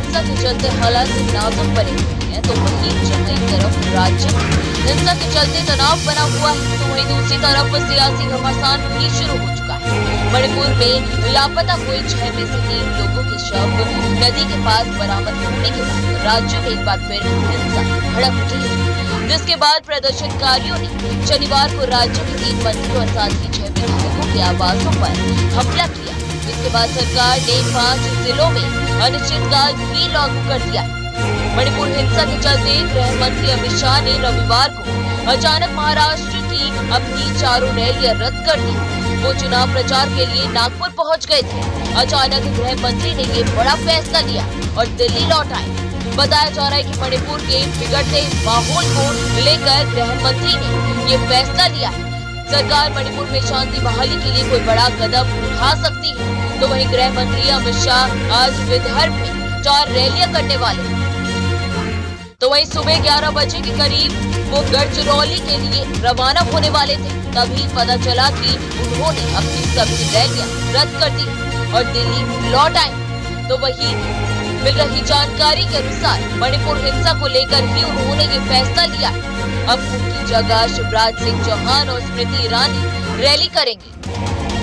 हिंसा के चलते हालात नाजुक बने हुए हैं, तो वहीं जहां एक तरफ राज्य में हिंसा के चलते तनाव बना हुआ है, तो वहीं दूसरी तरफ सियासी घमासान भी शुरू हो चुका है। मणिपुर में लापता हुए 6 में से 3 लोगों के शव नदी के पास बरामद होने के बाद राज्य में एक बार फिर हिंसा भड़क उठी है, जिसके बाद प्रदर्शनकारियों ने शनिवार को राज्य के 3 मंत्रियों और साथ ही 6 विधायकों के आवासों पर हमला किया। इसके बाद सरकार ने 5 जिलों में अनिश्चितकाल भी लागू कर दिया। मणिपुर हिंसा के चलते गृह मंत्री अमित शाह ने रविवार को अचानक महाराष्ट्र की अपनी 4 रैलियां रद्द कर दी। वो चुनाव प्रचार के लिए नागपुर पहुंच गए थे। अचानक गृह मंत्री ने ये बड़ा फैसला लिया और दिल्ली लौट आए। बताया जा रहा है कि मणिपुर के बिगड़ते माहौल को लेकर गृह मंत्री ने ये फैसला लिया है। सरकार मणिपुर में शांति बहाली के लिए कोई बड़ा कदम उठा सकती है, तो वहीं गृह मंत्री अमित शाह आज विदर्भ में 4 रैलियां करने वाले हैं। तो वहीं सुबह 11 बजे के करीब वो गढ़चिरौली के लिए रवाना होने वाले थे, तभी पता चला कि उन्होंने अपनी सभी रैलियां रद्द कर दी और दिल्ली लौट आए। तो वहीं मिल रही जानकारी के अनुसार मणिपुर हिंसा को लेकर ही उन्होंने ये फैसला लिया। अब उनकी जगह शिवराज सिंह चौहान और स्मृति ईरानी रैली करेंगी।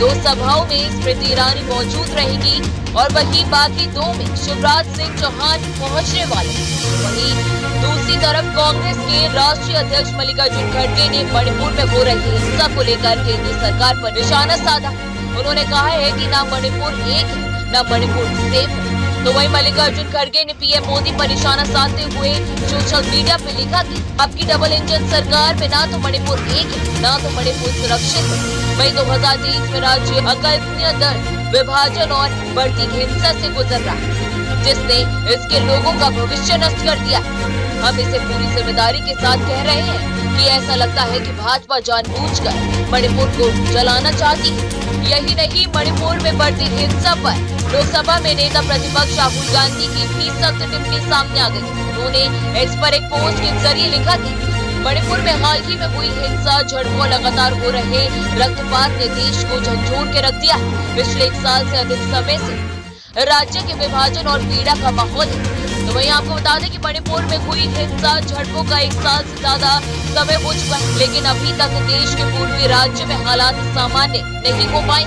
2 सभाओं में स्मृति ईरानी मौजूद रहेगी और वहीं बाकी 2 में शिवराज सिंह चौहान पहुंचने वाले। वहीं दूसरी तरफ कांग्रेस के राष्ट्रीय अध्यक्ष मल्लिकार्जुन खड़गे ने मणिपुर में हो रही हिंसा को लेकर केंद्र सरकार पर निशाना साधा। उन्होंने कहा है कि ना मणिपुर एक है, ना मणिपुर सेफ है। तो वहीं मल्लिकार्जुन खड़गे ने पीएम मोदी पर निशाना साधते हुए सोशल मीडिया पे लिखा कि आपकी डबल इंजन सरकार में ना तो मणिपुर एक है, ना तो मणिपुर सुरक्षित है। वहीं 2023 में राज्य अकल्पनीय दर विभाजन और बढ़ती हिंसा से गुजर रहा है, जिसने इसके लोगों का भविष्य नष्ट कर दिया। हम इसे पूरी जिम्मेदारी के साथ कह रहे हैं कि ऐसा लगता है कि भाजपा जानबूझकर मणिपुर को जलाना चाहती है। यही नहीं, मणिपुर में बढ़ती हिंसा पर लोकसभा में नेता प्रतिपक्ष राहुल गांधी की भी सख्त टिप्पणी सामने आ गई। उन्होंने एक्स पर एक पोस्ट के जरिए लिखा कि मणिपुर में हाल ही में हुई हिंसा, झड़पों, लगातार हो रहे रक्तपात ने देश को झकझोर के रख दिया। पिछले 1 साल से अधिक समय से राज्य के विभाजन और पीड़ा का माहौल है। तो वहीं आपको बता दें कि मणिपुर में हुई हिंसा, झड़पों का 1 साल से ज्यादा समय हो चुका है, लेकिन अभी तक देश के पूर्वी राज्य में हालात सामान्य नहीं हो पाए।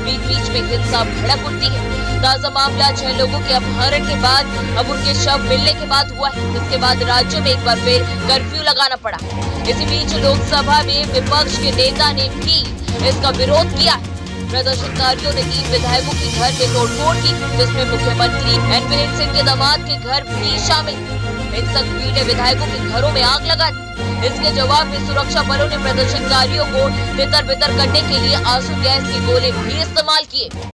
बीच बीच में हिंसा भड़क उठती है। ताजा मामला 6 लोगों के अपहरण के बाद अब उनके शव मिलने के बाद हुआ है, जिसके बाद राज्य में एक बार फिर कर्फ्यू लगाना पड़ा। इसी बीच लोकसभा में विपक्ष के नेता ने भी इसका विरोध किया। प्रदर्शनकारियों ने 3 विधायकों के घर में तोड़फोड़ की, जिसमें मुख्यमंत्री एन वीरेंद्र सिंह के दामाद के घर भी शामिल। हिंसक भीड़ ने विधायकों के घरों में आग लगा दी। इसके जवाब में सुरक्षा बलों ने प्रदर्शनकारियों को तितर बितर करने के लिए आंसू गैस के गोले भी इस्तेमाल किए।